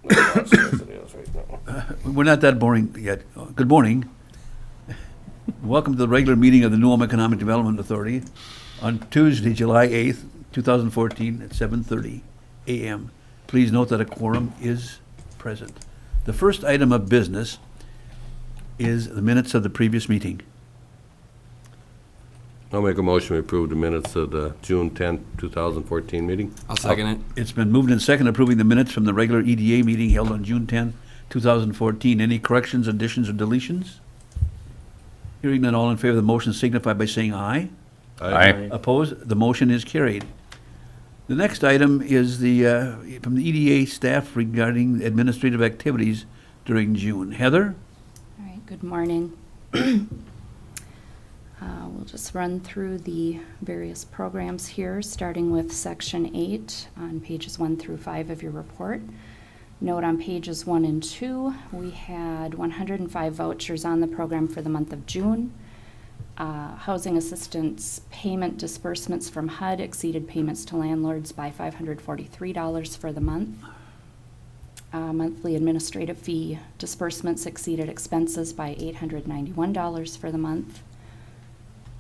as it is right now. We're not that boring yet. Good morning. Welcome to the regular meeting of the New Ulm Economic Development Authority on Tuesday, July 8th, 2014 at 7:30 a.m. Please note that a quorum is present. The first item of business is the minutes of the previous meeting. I'll make a motion to approve the minutes of the June 10th, 2014 meeting. I'll second it. It's been moved and seconded approving the minutes from the regular EDA meeting held on June 10th, 2014. Any corrections, additions, or deletions? Hearing none, all in favor of the motion signify by saying aye. Aye. Opposed? The motion is carried. The next item is the, from the EDA staff regarding administrative activities during June. Heather? All right, good morning. We'll just run through the various programs here, starting with Section 8 on pages 1 through 5 of your report. Note on pages 1 and 2, we had 105 vouchers on the program for the month of June. Housing assistance payment disbursements from HUD exceeded payments to landlords by $543 for the month. Monthly administrative fee disbursements exceeded expenses by $891 for the month.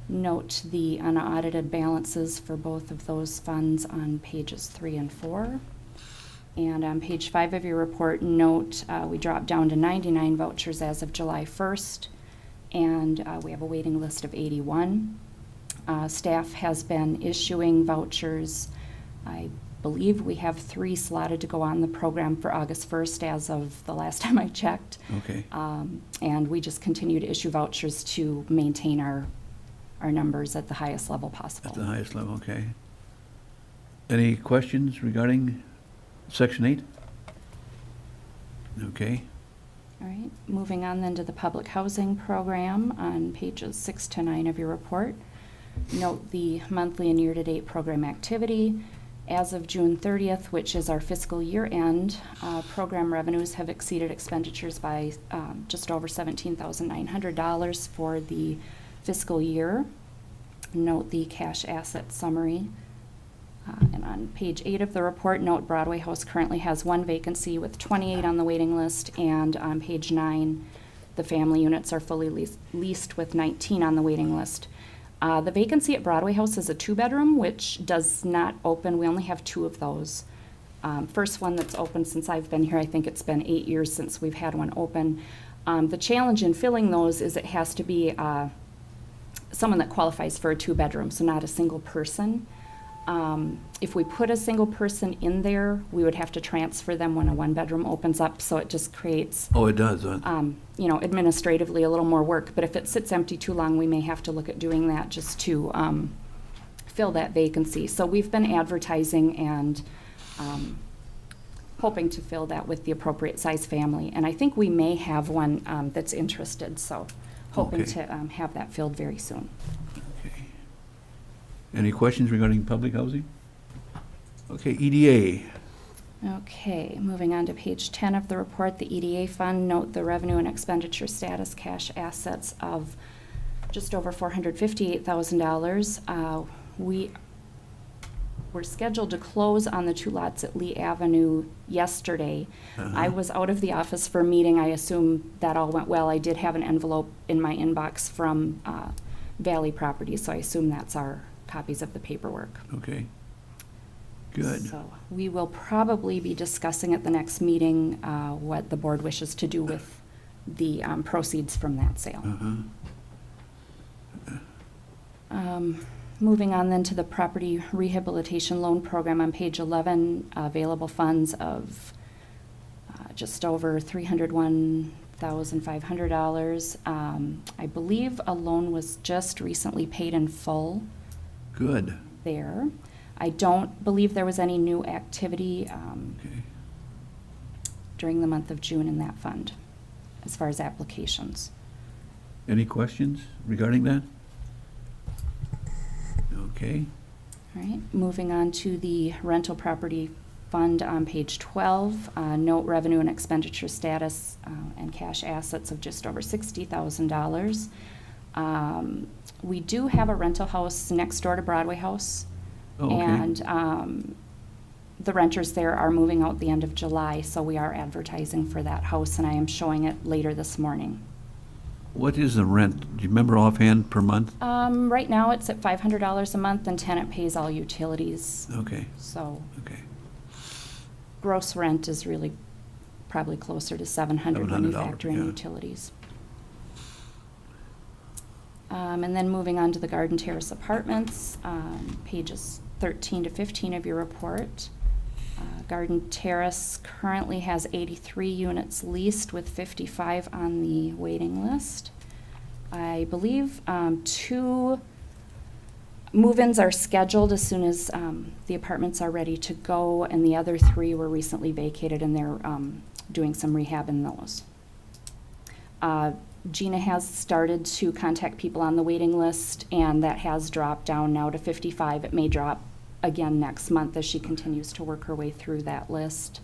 Note the unaudited balances for both of those funds on pages 3 and 4. And on page 5 of your report, note we dropped down to 99 vouchers as of July 1st, and we have a waiting list of 81. Staff has been issuing vouchers. I believe we have 3 slotted to go on the program for August 1st as of the last time I checked. Okay. And we just continue to issue vouchers to maintain our numbers at the highest level possible. At the highest level, okay. Any questions regarding Section 8? Okay. All right, moving on then to the public housing program on pages 6 to 9 of your report. Note the monthly and year-to-date program activity. As of June 30th, which is our fiscal year end, program revenues have exceeded expenditures by just over $17,900 for the fiscal year. Note the cash asset summary. And on page 8 of the report, note Broadway House currently has 1 vacancy with 28 on the waiting list, and on page 9, the family units are fully leased with 19 on the waiting list. The vacancy at Broadway House is a 2-bedroom, which does not open. We only have 2 of those. First one that's open since I've been here. I think it's been 8 years since we've had one open. The challenge in filling those is it has to be someone that qualifies for a 2-bedroom, so not a single person. If we put a single person in there, we would have to transfer them when a 1-bedroom opens up, so it just creates, Oh, it does. administratively a little more work. But if it sits empty too long, we may have to look at doing that just to fill that vacancy. So we've been advertising and hoping to fill that with the appropriate size family. And I think we may have one that's interested, so hoping Okay. to have that filled very soon. Okay. Any questions regarding public housing? Okay, EDA. Okay, moving on to page 10 of the report, the EDA fund. Note the revenue and expenditure status, cash assets of just over $458,000. We were scheduled to close on the 2 lots at Lee Avenue yesterday. I was out of the office for a meeting. I assume that all went well. I did have an envelope in my inbox from Valley Properties, so I assume that's our copies of the paperwork. Okay. Good. So we will probably be discussing at the next meeting what the board wishes to do with the proceeds from that sale. Moving on then to the property rehabilitation loan program on page 11, available funds of just over $301,500. I believe a loan was just recently paid in full Good. there. I don't believe there was any new activity Okay. during the month of June in that fund as far as applications. Any questions regarding that? Okay. All right, moving on to the rental property fund on page 12. Note revenue and expenditure status and cash assets of just over $60,000. We do have a rental house next door to Broadway House. Oh, okay. And the renters there are moving out the end of July, so we are advertising for that house, and I am showing it later this morning. What is the rent? Do you remember offhand per month? Right now, it's at $500 a month, and tenant pays all utilities. Okay, So okay. gross rent is really probably closer to $700 when you $700, factor in yeah. utilities. And then moving on to the Garden Terrace Apartments, pages 13 to 15 of your report. Garden Terrace currently has 83 units leased with 55 on the waiting list. I believe 2 move-ins are scheduled as soon as the apartments are ready to go, and the other 3 were recently vacated, and they're doing some rehab in those. Gina has started to contact people on the waiting list, and that has dropped down now to 55. It may drop again next month as she continues to work her way through that list.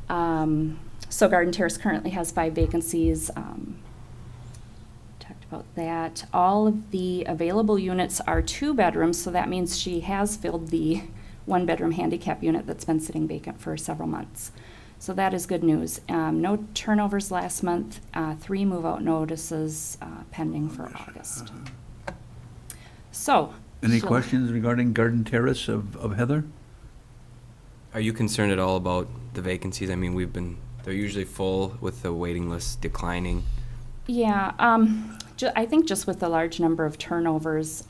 So Garden Terrace currently has 5 vacancies. Talked about that. All of the available units are 2 bedrooms, so that means she has filled the 1-bedroom handicap unit that's been sitting vacant for several months. So that is good news. No turnovers last month, 3 move-out notices pending for August. So. Any Sheila. questions regarding Garden Terrace of Heather? Are you concerned at all about the vacancies? I mean, they're usually full with the waiting list declining. Yeah, I think just with the large number of turnovers,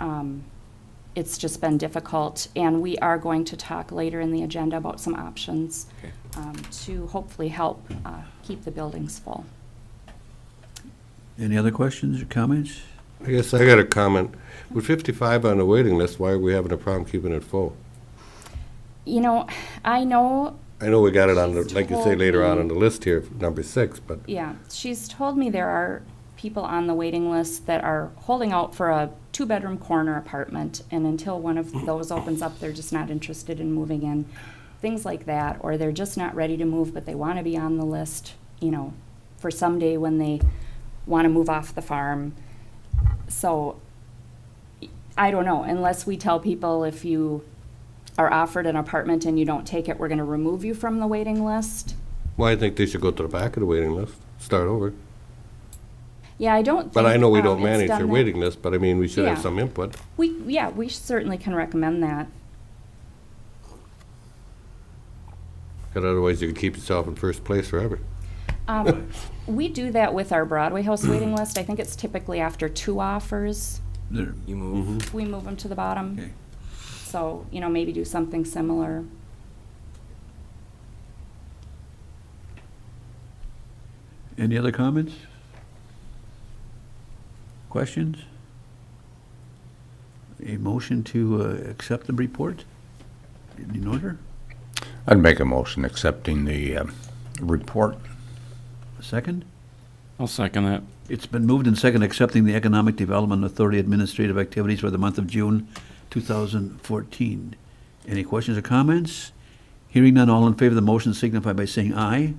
it's just been difficult. And we are going to talk later in the agenda about some options Okay. to hopefully help keep the buildings full. Any other questions or comments? I guess I got a comment. With 55 on the waiting list, why are we having a problem keeping it full? You know, I know, I know we got it on the, She's like you say, told later on me- on the list here, number 6, but yeah, she's told me there are people on the waiting list that are holding out for a 2-bedroom corner apartment, and until one of those opens up, they're just not interested in moving in. Things like that, or they're just not ready to move, but they want to be on the list, you know, for someday when they want to move off the farm. So, I don't know, unless we tell people if you are offered an apartment and you don't take it, we're going to remove you from the waiting list. well, I think they should go to the back of the waiting list, start over. Yeah, I don't think. But I know we don't it's manage done their that. waiting list, but I mean, we should have Yeah. some input. We certainly can recommend that. Because otherwise you could keep yourself in first place forever. We do that with our Broadway House waiting list. I think it's typically after 2 offers, There. You move. we move them to the bottom. Okay. So, you know, maybe do something similar. Any other comments? Questions? A motion to accept the report? In order? I'd make a motion accepting the report. Second? I'll second that. It's been moved and second accepting the Economic Development Authority administrative activities for the month of June 2014. Any questions or comments? Hearing none, all in favor of the motion signify by saying aye.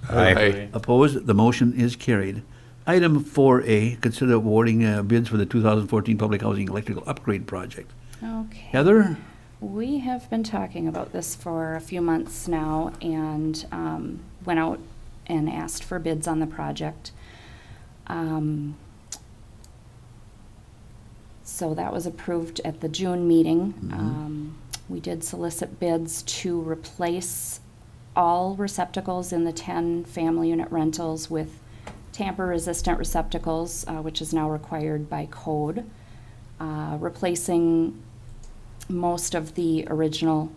Aye. Opposed? The motion is carried. Item 4A, consider awarding bids for the 2014 Public Housing Electrical Upgrade Project. Okay. Heather? We have been talking about this for a few months now, and went out and asked for bids on the project. So that was approved at the June meeting. We did solicit bids to replace all receptacles in the 10 family unit rentals with tamper-resistant receptacles, which is now required by code. Replacing most of the original,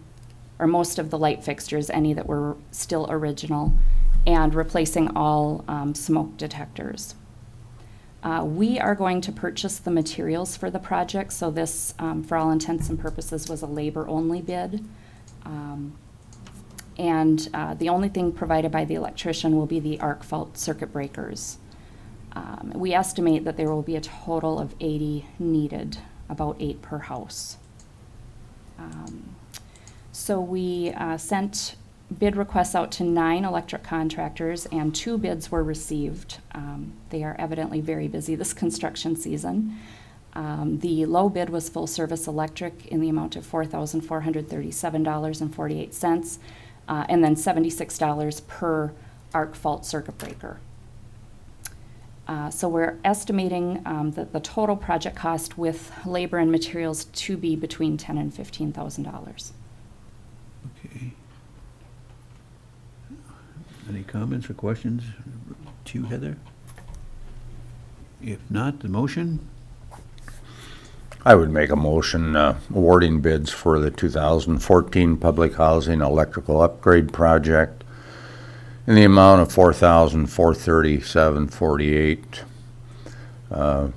or most of the light fixtures, any that were still original, and replacing all smoke detectors. We are going to purchase the materials for the project, so this, for all intents and purposes, was a labor-only bid. And the only thing provided by the electrician will be the arc fault circuit breakers. We estimate that there will be a total of 80 needed, about 8 per house. So we sent bid requests out to 9 electric contractors, and 2 bids were received. They are evidently very busy this construction season. The low bid was full-service electric in the amount of $4,437.48, and then $76 per arc fault circuit breaker. So we're estimating that the total project cost with labor and materials to be between $10,000 and $15,000. Okay. Any comments or questions to you, Heather? If not, the motion? I would make a motion awarding bids for the 2014 Public Housing Electrical Upgrade Project in the amount of $4,437.48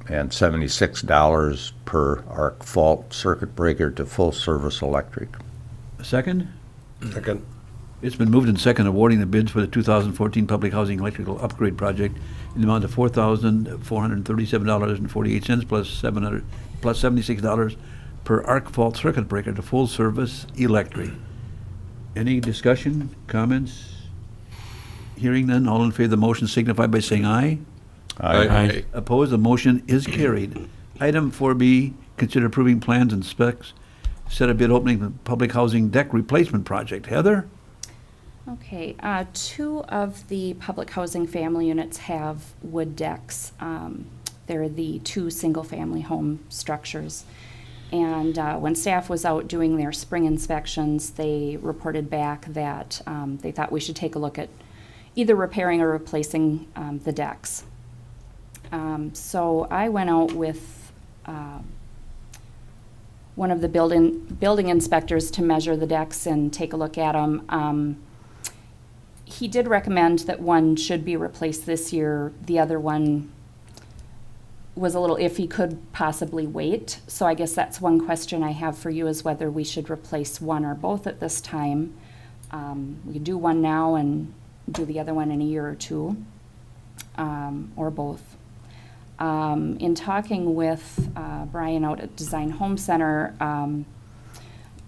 and $76 per arc fault circuit breaker to Full Service Electric. A second? Second. It's been moved and second awarding the bids for the 2014 Public Housing Electrical Upgrade Project in the amount of $4,437.48 plus $76 per arc fault circuit breaker to Full Service Electric. Any discussion, comments? Hearing none, all in favor of the motion signify by saying aye. Aye. Opposed, the motion is carried. Item 4B, consider approving plans and specs, set a bid opening for public housing deck replacement project. Heather? Okay, two of the public housing family units have wood decks. They're the two single-family home structures. And when staff was out doing their spring inspections, they reported back that they thought we should take a look at either repairing or replacing the decks. So I went out with one of the building inspectors to measure the decks and take a look at them. He did recommend that one should be replaced this year. The other one was a little iffy, could possibly wait. So I guess that's one question I have for you, is whether we should replace one or both at this time. We could do one now and do the other one in a year or two, or both. In talking with Brian out at Design Home Center,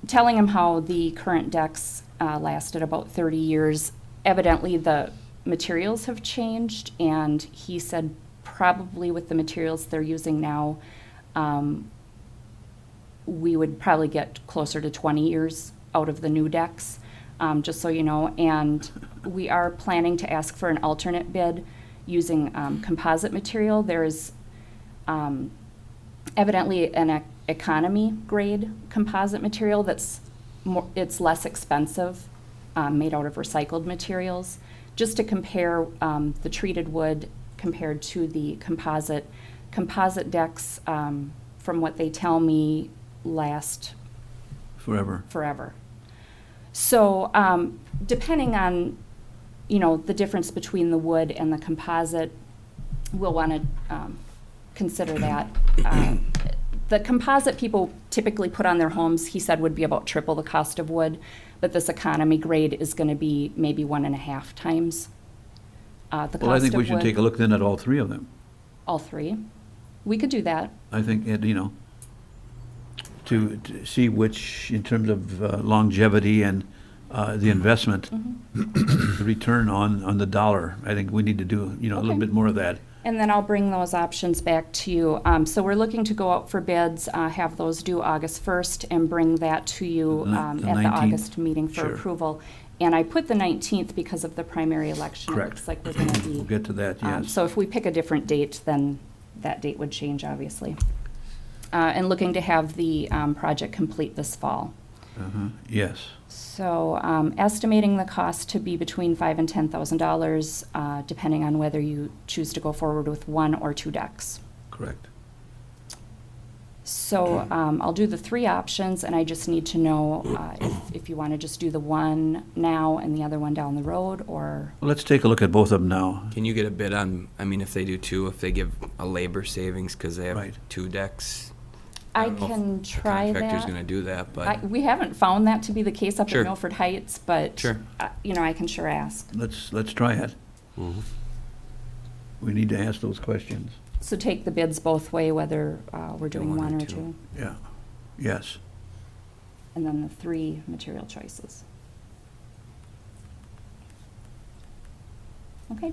telling him how the current decks lasted about 30 years, evidently the materials have changed, and he said probably with the materials they're using now, we would probably get closer to 20 years out of the new decks, just so you know. And we are planning to ask for an alternate bid using composite material. There's evidently an economy grade composite material that's it's less expensive, made out of recycled materials, just to compare the treated wood compared to the composite. Composite decks, from what they tell me, last forever. So depending on, the difference between the wood and the composite, we'll want to consider that. The composite people typically put on their homes, he said, would be about triple the cost of wood, but this economy grade is going to be maybe 1.5 times the cost of wood. Well, I think we should take a look then at all three of them. All three? We could do that. I think, to see which, in terms of longevity and the investment, the return on the dollar, I think we need to do, a little Okay. bit more of that. And then I'll bring those options back to you. So we're looking to go out for bids, have those due August 1st, and bring that to you The at the 19th. August meeting for Sure. approval. And I put the 19th because of the primary election. Correct. It looks like we're going to be. We'll get to that, yes. So if we pick a different date, then that date would change, obviously. And looking to have the project complete this fall. Yes. So estimating the cost to be between $5,000 and $10,000, depending on whether you choose to go forward with one or two decks. Correct. So I'll do the three options, and I just need to know if you want to just do the one now and the other one down the road, or... Well, let's take a look at both of them now. Can you get a bid on, if they do two, if they give a labor savings because they have Right. two decks? I don't know if can the try contractor's that. going to do that, but We haven't found that to be the case up Sure. in Milford Heights, but, Sure. I can sure ask. Let's try it. We need to ask those questions. So take the bids both way, whether we're doing one or one or two. two, Yeah. Yes. and then the three material choices. Okay.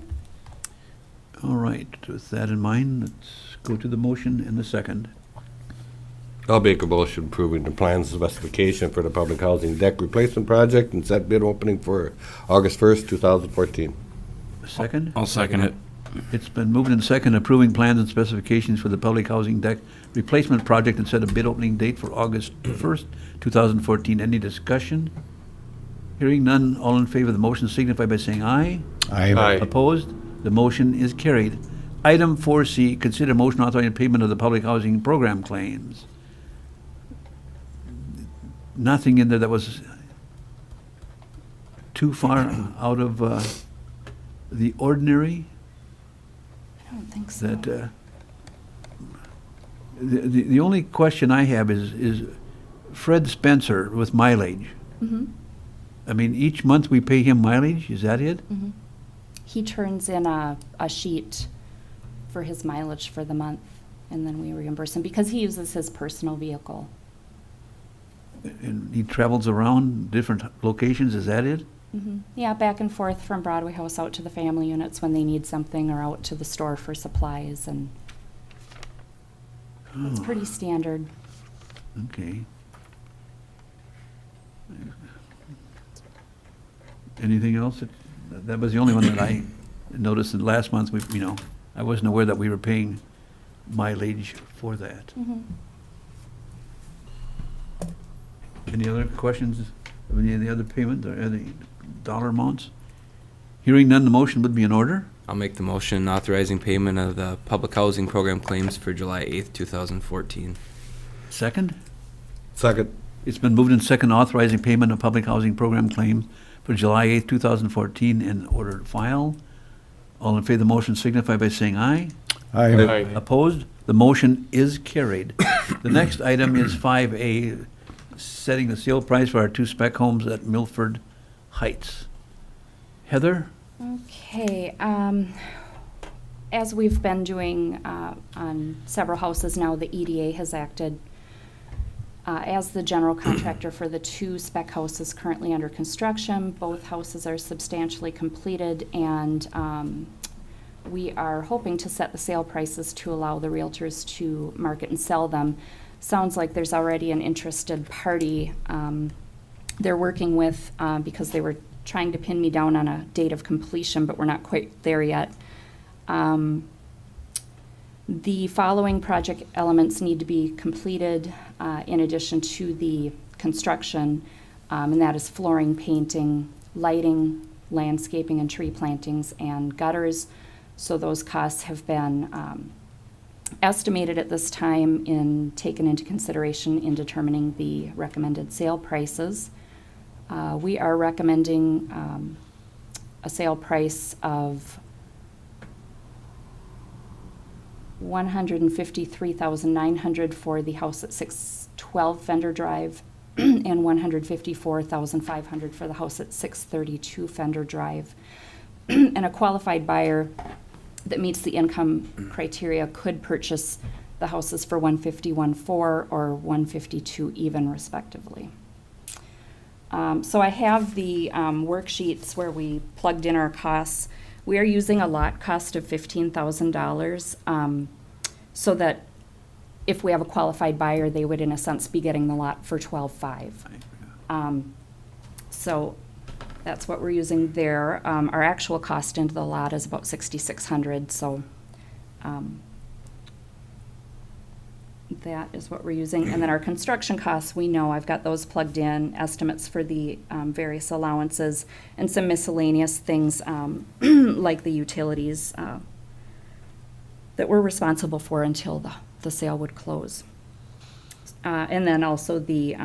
All right, with that in mind, let's go to the motion and the second. I'll make a motion approving the plan specification for the public housing deck replacement project and set bid opening for August 1st, 2014. Second? I'll second it. It's been moved and second approving plans and specifications for the public housing deck replacement project and set a bid opening date for August 1st, 2014. Any discussion? Hearing none, all in favor of the motion signify by saying aye. Aye. Opposed? The motion is carried. Item 4C, consider motion authorizing payment of the public housing program claims. Nothing in there that was too far out of the ordinary. I don't think so. That the only question I have is Fred Spencer with mileage. Mhm. I mean, each month we pay him mileage, is that it? Mhm. He turns in a sheet for his mileage for the month, and then we reimburse him because he uses his personal vehicle. And he travels around different locations, is that it? Mhm. Yeah, back and forth from Broadway House out to the family units when they need something, or out to the store for supplies, and it's Oh, pretty standard. okay. Anything else? That was the only one that I noticed. And last month, I wasn't aware that we were paying mileage for that. Mhm. Any other questions of any of the other payments or any dollar amounts? Hearing none, the motion would be in order. I'll make the motion authorizing payment of the public housing program claims for July 8th, 2014. Second? Second. It's been moved and second authorizing payment of public housing program claims for July 8th, 2014 in order to file. All in favor of the motion signify by saying aye. Aye. Opposed? The motion is carried. The next item is 5A, setting the sale price for our two spec homes at Milford Heights. Heather? Okay, as we've been doing on several houses now, the EDA has acted as the general contractor for the two spec houses currently under construction. Both houses are substantially completed, and we are hoping to set the sale prices to allow the realtors to market and sell them. Sounds like there's already an interested party they're working with because they were trying to pin me down on a date of completion, but we're not quite there yet. The following project elements need to be completed in addition to the construction, and that is flooring, painting, lighting, landscaping and tree plantings, and gutters. So those costs have been estimated at this time and taken into consideration in determining the recommended sale prices. We are recommending a sale price of $153,900 for the house at 612 Fender Drive and $154,500 for the house at 632 Fender Drive. And a qualified buyer that meets the income criteria could purchase the houses for $151,400 or $152,000 even, respectively. So I have the worksheets where we plugged in our costs. We are using a lot cost of $15,000 so that if we have a qualified buyer, they would in a sense be getting the lot for $12,500. So that's what we're using there. Our actual cost into the lot is about $6,600, so that is what we're using. And then our construction costs, we know, I've got those plugged in, estimates for the various allowances, and some miscellaneous things like the utilities that we're responsible for until the sale would close. And then also the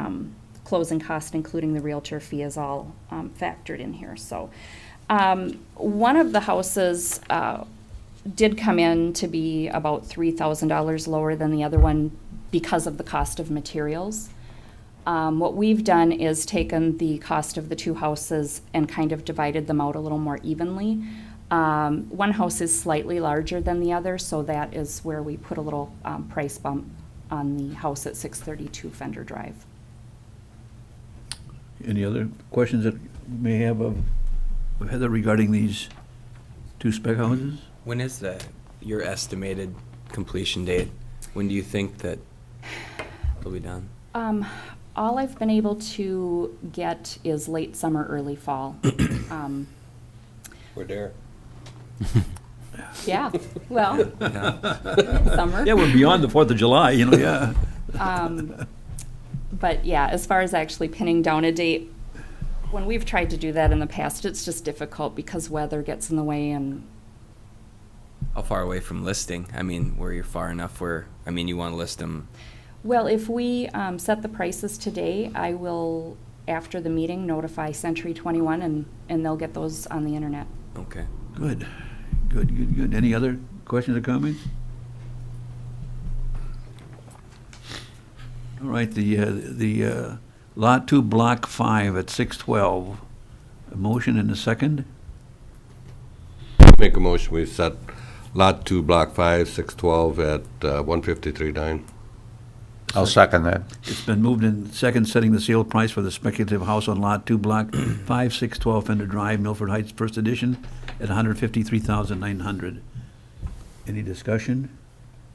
closing cost, including the realtor fee, is all factored in here. So one of the houses did come in to be about $3,000 lower than the other one because of the cost of materials. What we've done is taken the cost of the two houses and kind of divided them out a little more evenly. One house is slightly larger than the other, so that is where we put a little price bump on the house at 632 Fender Drive. Any other questions that you may have of Heather regarding these two spec houses? When is your estimated completion date? When do you think that it'll be done? All I've been able to get is late summer, early fall. We're there. Yeah, well, Yeah. summer. Yeah, we're beyond the 4th of July, yeah. But yeah, as far as actually pinning down a date, when we've tried to do that in the past, it's just difficult because weather gets in the way and, How far away from listing? I mean, where you're far enough where, I mean, you want to list them. well, if we set the prices today, I will, after the meeting, notify Century 21 and they'll get those on the internet. Okay. Good. Any other questions or comments? All right, the Lot 2, Block 5 at 612. A motion and a second? Make a motion, we set Lot 2, Block 5, 612 at 153.9. I'll second that. It's been moved in second, setting the sale price for the speculative house on Lot 2, Block 5, 612 Fender Drive, Milford Heights, First Edition, at $153,900. Any discussion?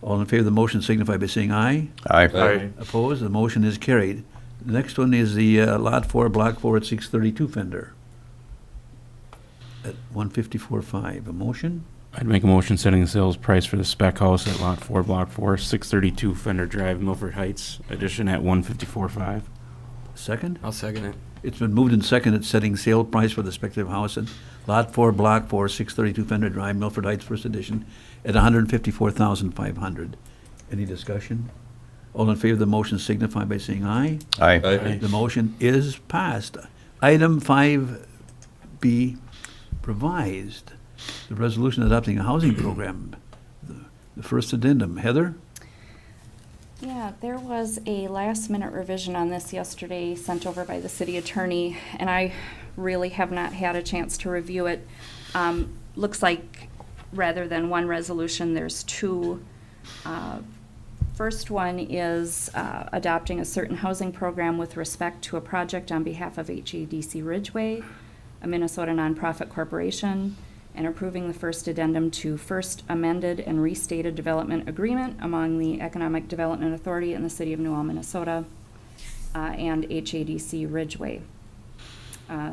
All in favor of the motion signify by saying aye. Aye. Opposed? The motion is carried. The next one is the Lot 4, Block 4 at 632 Fender at 154.5. A motion? I'd make a motion setting the sales price for the spec house at Lot 4, Block 4, 632 Fender Drive, Milford Heights, addition at 154.5. Second? I'll second it. It's been moved and seconded, setting sale price for the speculative house at Lot 4, Block 4, 632 Fender Drive, Milford Heights, First Edition, at $154,500. Any discussion? All in favor of the motion signify by saying aye. Aye. Aye. The motion is passed. Item 5B, revised, the resolution adopting a housing program, the first addendum. Heather? Yeah, there was a last-minute revision on this yesterday sent over by the city attorney, and I really have not had a chance to review it. Looks like rather than one resolution, there's two. First one is adopting a certain housing program with respect to a project on behalf of HADC Ridgeway, a Minnesota nonprofit corporation, and approving the first addendum to first amended and restated development agreement among the Economic Development Authority and the City of New Ulm, Minnesota, and HADC Ridgeway.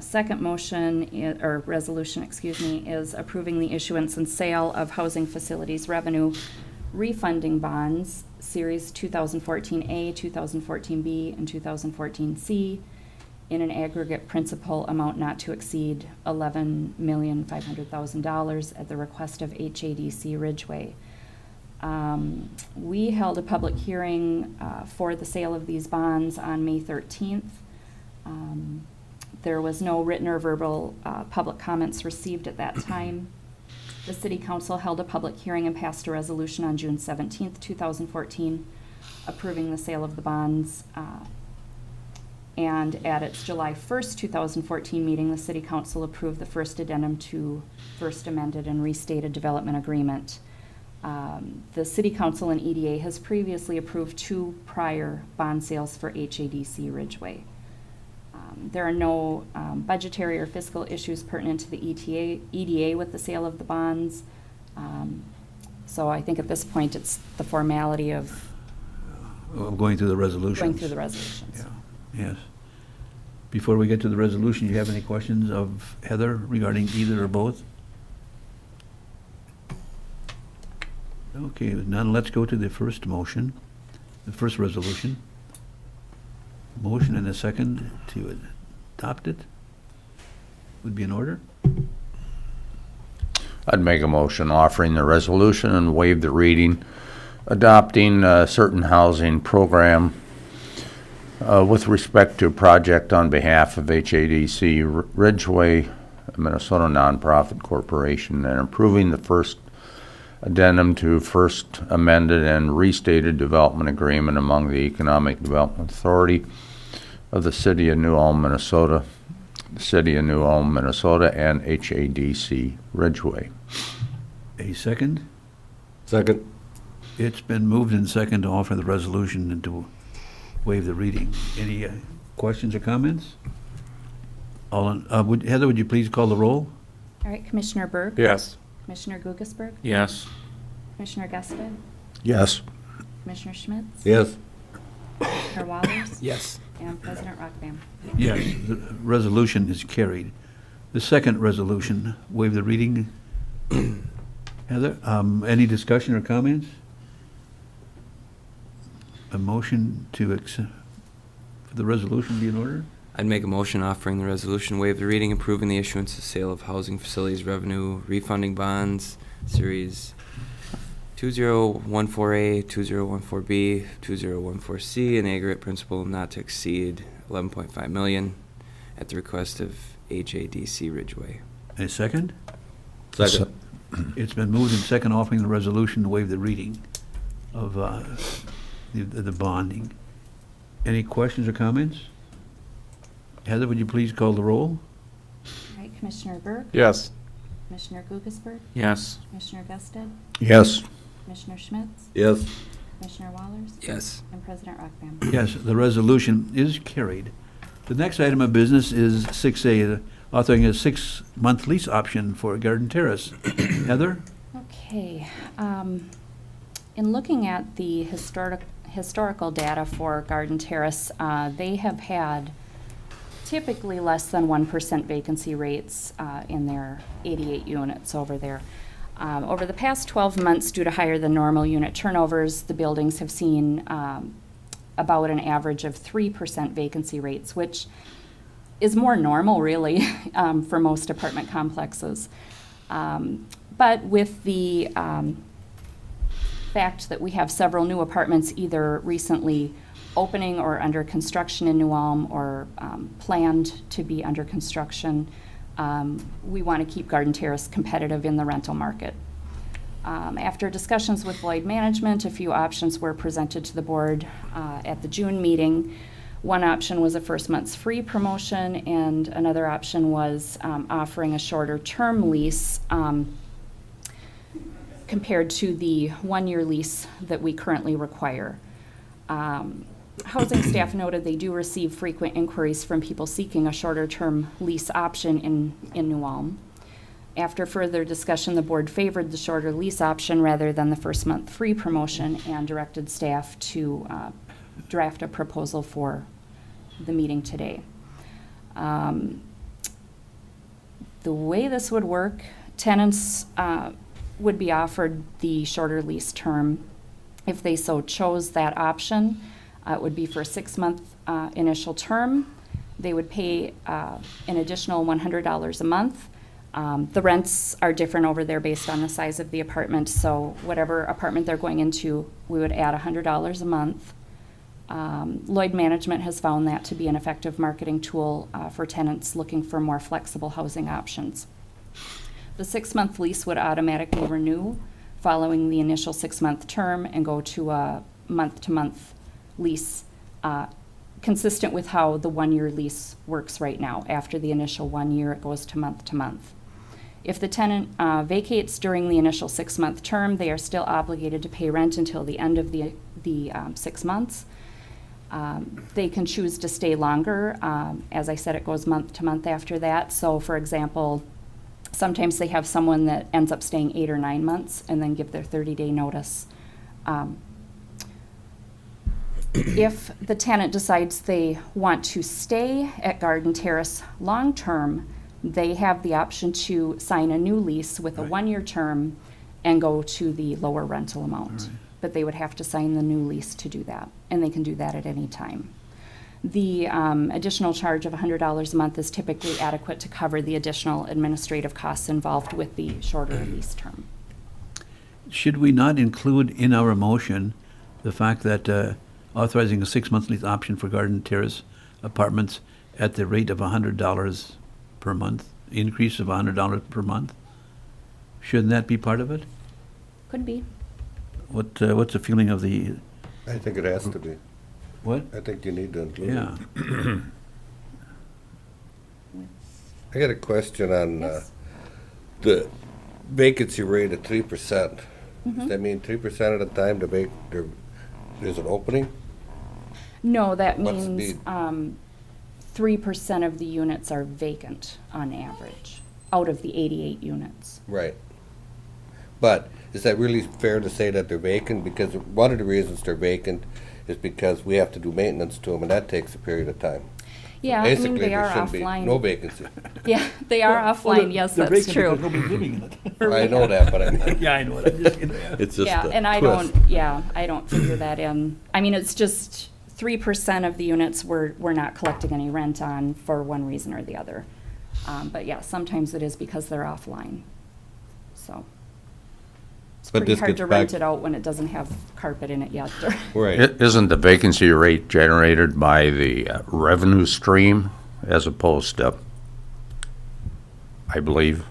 Second motion, or resolution, is approving the issuance and sale of housing facilities revenue refunding bonds, Series 2014A, 2014B, and 2014C, in an aggregate principal amount not to exceed $11,500,000 at the request of HADC Ridgeway. We held a public hearing for the sale of these bonds on May 13th. There was no written or verbal public comments received at that time. The City Council held a public hearing and passed a resolution on June 17th, 2014, approving the sale of the bonds. And at its July 1st, 2014 meeting, the City Council approved the first addendum to first amended and restated development agreement. The City Council and EDA has previously approved two prior bond sales for HADC Ridgeway. There are no budgetary or fiscal issues pertinent to the EDA with the sale of the bonds. So I think at this point, it's the formality of Going through the resolutions. going through the resolutions. Yeah, yes. Before we get to the resolution, do you have any questions of Heather regarding either or both? Okay, now let's go to the first motion, the first resolution. Motion and a second to adopt it would be in order. I'd make a motion offering the resolution and waive the reading, adopting a certain housing program with respect to a project on behalf of HADC Ridgeway, a Minnesota nonprofit corporation, and approving the first addendum to first amended and restated development agreement among the Economic Development Authority of the City of New Ulm, Minnesota, and HADC Ridgeway. A second? Second. It's been moved and second to offer the resolution and to waive the reading. Any questions or comments? Heather, would you please call the roll? All right, Commissioner Burke? Yes. Commissioner Guggisberg? Yes. Commissioner Gusted? Yes. Commissioner Schmitz? Yes. Commissioner Wallers? Yes. And President Rockbam. Yes, the resolution is carried. The second resolution, waive the reading. Heather, any discussion or comments? A motion to accept, for the resolution be in order? I'd make a motion offering the resolution, waive the reading, approving the issuance of sale of housing facilities revenue, refunding bonds, series 2014A, 2014B, 2014C, in aggregate principal not to exceed 11.5 million at the request of HADC Ridgeway. A second? Second. It's been moved and second offering the resolution to waive the reading of the bonding. Any questions or comments? Heather, would you please call the roll? All right, Commissioner Burke? Yes. Commissioner Guggisberg? Yes. Commissioner Gusted? Yes. Commissioner Schmitz? Yes. Commissioner Wallers? Yes. And President Rockbam. Yes, the resolution is carried. The next item of business is 6A, authoring a 6-month lease option for Garden Terrace. Heather? Okay. In looking at the historical data for Garden Terrace, they have had typically less than 1% vacancy rates in their 88 units over there. Over the past 12 months, due to higher than normal unit turnovers, the buildings have seen about an average of 3% vacancy rates, which is more normal, really, for most apartment complexes. But with the fact that we have several new apartments either recently opening or under construction in New Ulm or planned to be under construction, we want to keep Garden Terrace competitive in the rental market. After discussions with Lloyd Management, a few options were presented to the board at the June meeting. One option was a first month's free promotion, and another option was offering a shorter term lease compared to the 1-year lease that we currently require. Housing staff noted they do receive frequent inquiries from people seeking a shorter term lease option in New Ulm. After further discussion, the board favored the shorter lease option rather than the first month free promotion and directed staff to draft a proposal for the meeting today. The way this would work, tenants would be offered the shorter lease term if they so chose that option. It would be for a 6-month initial term. They would pay an additional $100 a month. The rents are different over there based on the size of the apartment, so whatever apartment they're going into, we would add $100 a month. Lloyd Management has found that to be an effective marketing tool for tenants looking for more flexible housing options. The 6-month lease would automatically renew following the initial 6-month term and go to a month-to-month lease, consistent with how the 1-year lease works right now. After the initial 1 year, it goes to month. If the tenant vacates during the initial 6-month term, they are still obligated to pay rent until the end of the 6 months. They can choose to stay longer. As I said, it goes month to month after that. So, for example, sometimes they have someone that ends up staying 8 or 9 months and then give their 30-day notice. If the tenant decides they want to stay at Garden Terrace long-term, they have the option to sign a new lease with a 1-year term and go to the lower rental amount. Right. But they would have to sign the new lease to do that, and they can do that at any time. The additional charge of $100 a month is typically adequate to cover the additional administrative costs involved with the shorter lease term. Should we not include in our motion the fact that authorizing a 6-month lease option for Garden Terrace Apartments at the rate of $100 per month, increase of $100 per month? Shouldn't that be part of it? Could be. What's the feeling of the, I think it has to be. what? I think you need to include it. Yeah. I got a question on Yes. the vacancy rate of 3%. Mhm. Does that mean 3% of the time there's an opening? No, that What's means 3% of the units are vacant on average, out of the 88 units. Right. But is that really fair to say that they're vacant? Because one of the reasons they're vacant is because we have to do maintenance to them, and that takes a period of time. Yeah, I mean, Basically, they there are shouldn't be no offline. vacancy. Yeah, they are offline, yes, They're that's vacant true. because nobody's living in it. I know that, but I mean, Yeah, I know it. I'm just kidding. it's just Yeah, a and I twist. don't figure that in. I mean, it's just 3% of the units we're not collecting any rent on for one reason or the other. But yeah, sometimes it is because they're offline, so. It's But pretty this hard gets to rent back- it out when it doesn't have carpet in it yet. Right. Isn't the vacancy rate generated by the revenue stream as opposed to, I believe?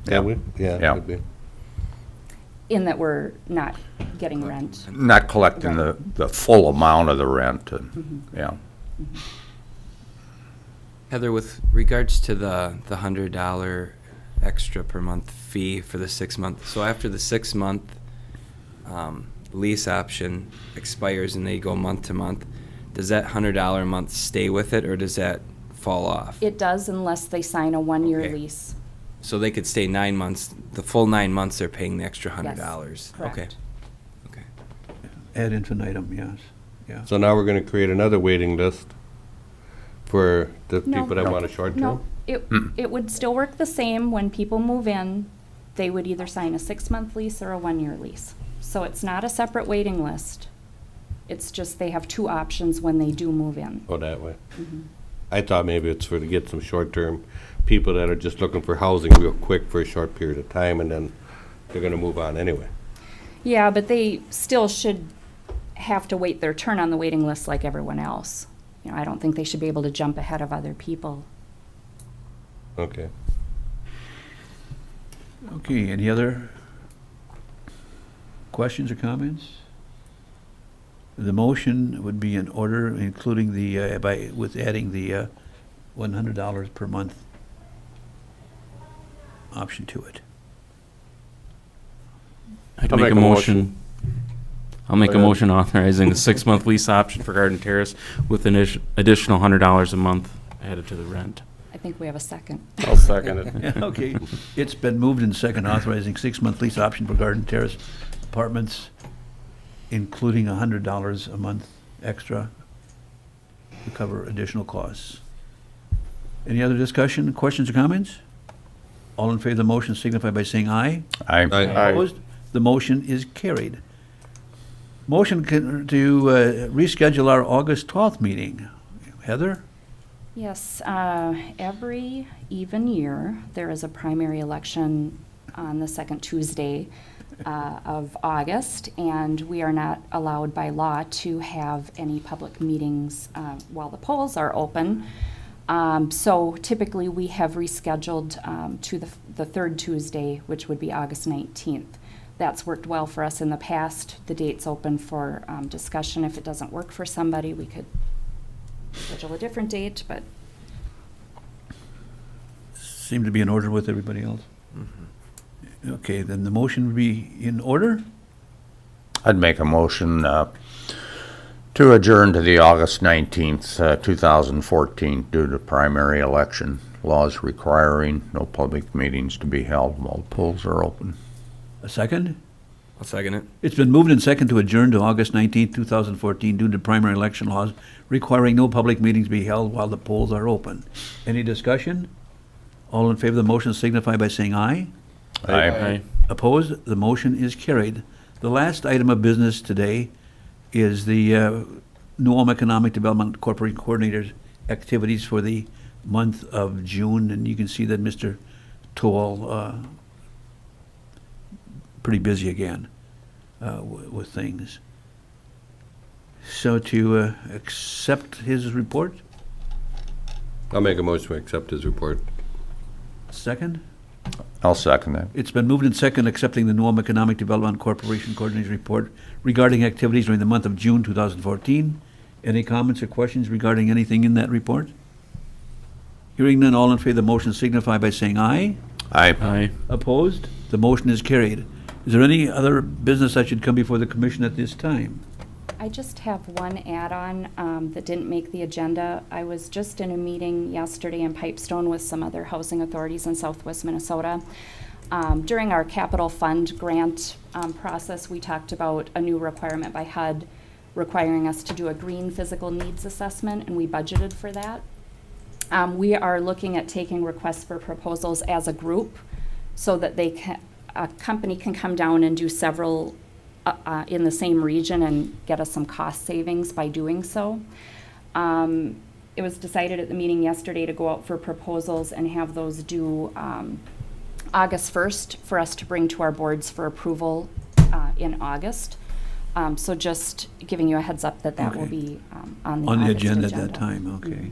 Yeah, yeah, Yeah. it could be. In that we're not getting rent. Not collecting the full amount of the rent, yeah. Heather, with regards to the $100 extra per month fee for the 6 month, so after the 6 month lease option expires and they go month to month, does that $100 a month stay with it, or does that fall off? It does unless they sign a one-year Okay. lease. So they could stay 9 months, the full 9 months they're paying the extra $100? Okay. Correct. Okay. Ad infinitum, yes, yeah. So now we're gonna create another waiting list for the No. people that want a short term? No, it would still work the same when people move in. They would either sign a 6-month lease or a one-year lease. So it's not a separate waiting list. It's just they have two options when they do move in. Oh, that way. Mm-hmm. I thought maybe it's for to get some short-term people that are just looking for housing real quick for a short period of time, and then they're gonna move on anyway. Yeah, but they still should have to wait their turn on the waiting list like everyone else. You know, I don't think they should be able to jump ahead of other people. Okay. Okay, any other questions or comments? The motion would be in order, including the, with adding the $100 per month option to it. I'd I'll make a make a motion. I'll make Go a ahead. motion authorizing the 6-month lease option for Garden Terrace with an additional $100 a month added to the rent. I think we have a second. I'll second it. Yeah, okay. It's been moved and second authorizing 6-month lease option for Garden Terrace Apartments, including $100 a month extra to cover additional costs. Any other discussion, questions or comments? All in favor of the motion signify by saying aye. Aye. Opposed? The motion is carried. Motion to reschedule our August 12th meeting. Heather? Yes, every even year, there is a primary election on the second Tuesday of August, and we are not allowed by law to have any public meetings while the polls are open. So typically, we have rescheduled to the third Tuesday, which would be August 19th. That's worked well for us in the past. The date's open for discussion. If it doesn't work for somebody, we could schedule a different date, but Seem to be in order with everybody else? Okay, then the motion would be in order? I'd make a motion to adjourn to the August 19th, 2014, due to primary election laws requiring no public meetings to be held while the polls are open. A second? I'll second it. It's been moved and second to adjourn to August 19th, 2014, due to primary election laws requiring no public meetings be held while the polls are open. Any discussion? All in favor of the motion signify by saying aye. Aye. Opposed? The motion is carried. The last item of business today is the New Ulm Economic Development Corporate Coordinator's activities for the month of June, and you can see that Mr. Toal pretty busy again with things. So to accept his report, I'll make a motion to accept his report. second? I'll second that. It's been moved and second accepting the New Ulm Economic Development Corporation Coordinator's report regarding activities during the month of June 2014. Any comments or questions regarding anything in that report? Hearing none, all in favor of the motion signify by saying aye. Aye. Aye. Opposed? The motion is carried. Is there any other business that should come before the commission at this time? I just have one add-on that didn't make the agenda. I was just in a meeting yesterday in Pipestone with some other housing authorities in southwest Minnesota. During our capital fund grant process, we talked about a new requirement by HUD requiring us to do a green physical needs assessment, and we budgeted for that. We are looking at taking requests for proposals as a group so that a company can come down and do several in the same region and get us some cost savings by doing so. It was decided at the meeting yesterday to go out for proposals and have those due August 1st for us to bring to our boards for approval in August. So just giving you a heads up that will Okay. be on the On the August agenda at that time, okay.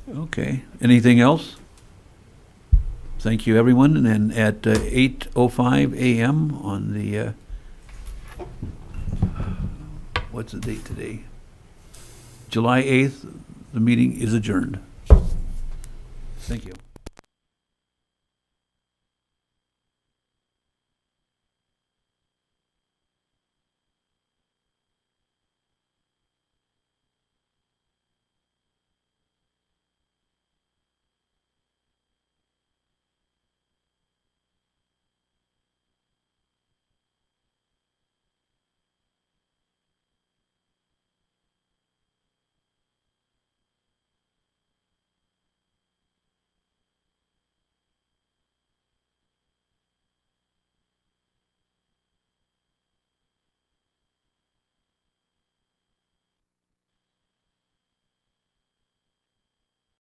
Okay, anything else? Thank you, everyone, and then at 8:05 a.m. on the, what's the date today? July 8th, the meeting is adjourned. Thank you.